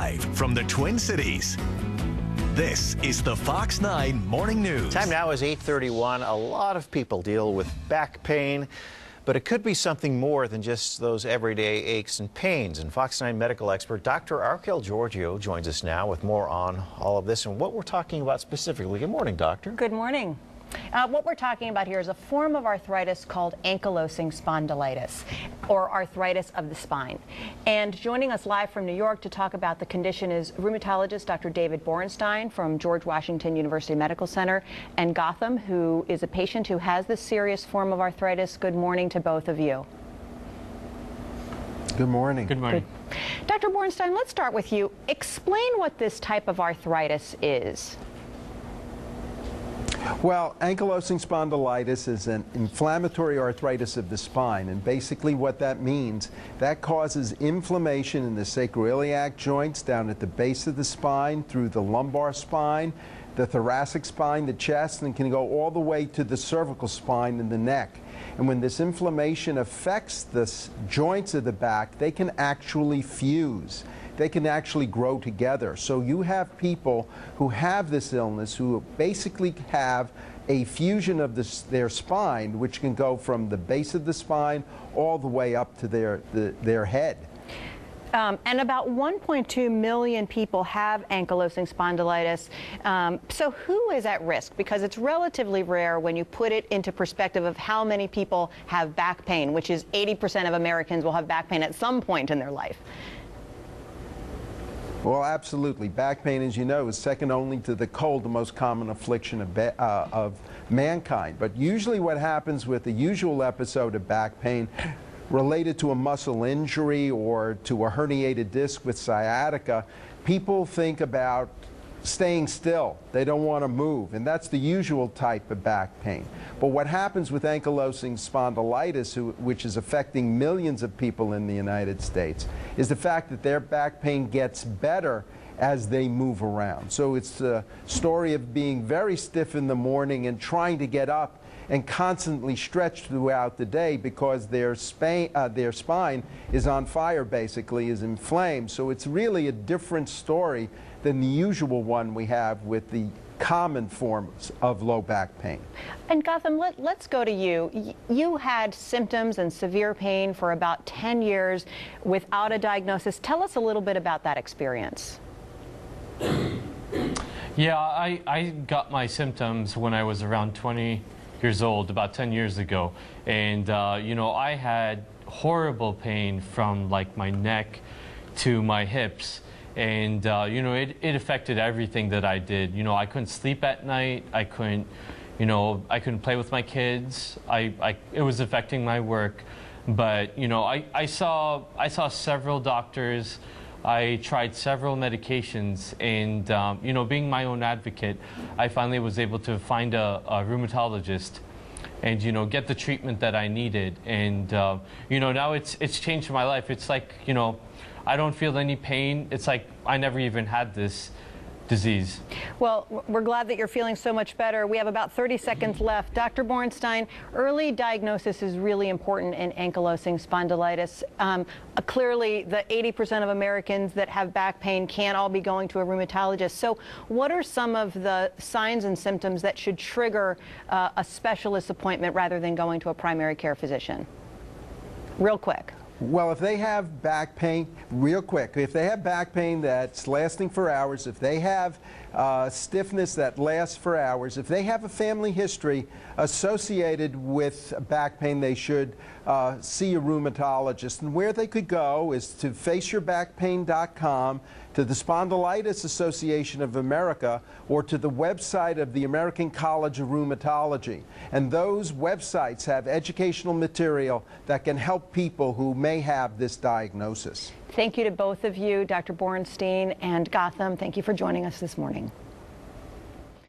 Live from the Twin Cities, this is the Fox 9 Morning News. Time now is 8:31. A lot of people deal with back pain, but it could be something more than just those everyday aches and pains. And Fox 9 medical expert Dr. Ankylosing joins us now with more on all of this and what we're talking about specifically. Good morning, doctor. Good morning. What we're talking about here is a form of arthritis called ankylosing spondylitis, or arthritis of the spine. And joining us live from New York to talk about the condition is rheumatologist Dr. David Borenstein from George Washington University Medical Center, and Gotham, who is a patient who has this serious form of arthritis. Good morning to both of you. Good morning. Good morning. Good. Dr. Borenstein, let's start with you. Explain what this type of arthritis is. Well, ankylosing spondylitis is an inflammatory arthritis of the spine, and basically what that means, that causes inflammation in the sacroiliac joints down at the base of the spine, through the lumbar spine, the thoracic spine, the chest, and can go all the way to the cervical spine and the neck. And when this inflammation affects the joints of the back, they can actually fuse. They can actually grow together. So you have people who have this illness who basically have a fusion of their spine, which can go from the base of the spine all the way up to their head. And about 1.2 million people have ankylosing spondylitis. So who is at risk? Because it's relatively rare when you put it into perspective of how many people have back pain, which is 80% of Americans will have back pain at some point in their life. Well, absolutely. Back pain, as you know, is second only to the cold, the most common affliction of mankind. But usually what happens with the usual episode of back pain related to a muscle injury or to a herniated disc with sciatica, people think about staying still. They don't want to move, and that's the usual type of back pain. But what happens with ankylosing spondylitis, which is affecting millions of people in the United States, is the fact that their back pain gets better as they move around. So it's a story of being very stiff in the morning and trying to get up and constantly stretch throughout the day because their spine is on fire, basically, is inflamed. So it's really a different story than the usual one we have with the common forms of low back pain. And Gotham, let's go to you. You had symptoms and severe pain for about 10 years without a diagnosis. Tell us a little bit about that experience. Yeah, I got my symptoms when I was around 20 years old, about 10 years ago. And, you know, I had horrible pain from like my neck to my hips. And, you know, it affected everything that I did. You know, I couldn't sleep at night. I couldn't, you know, I couldn't play with my kids. It was affecting my work. But, you know, I saw several doctors. I tried several medications. And, you know, being my own advocate, I finally was able to find a rheumatologist and, you know, get the treatment that I needed. And, you know, now it's changed my life. It's like, you know, I don't feel any pain. It's like I never even had this disease. Well, we're glad that you're feeling so much better. We have about 30 seconds left. Dr. Borenstein, early diagnosis is really important in ankylosing spondylitis. Clearly, the 80% of Americans that have back pain can't all be going to a rheumatologist. So what are some of the signs and symptoms that should trigger a specialist appointment rather than going to a primary care physician? Real quick. Well, if they have back pain, real quick, if they have back pain that's lasting for hours, if they have stiffness that lasts for hours, if they have a family history associated with back pain, they should see a rheumatologist. And where they could go is to faceyourbackpain.com, to the Spondylitis Association of America, or to the website of the American College of Rheumatology. And those websites have educational material that can help people who may have this diagnosis. Thank you to both of you, Dr. Borenstein and Gotham. Thank you for joining us this morning.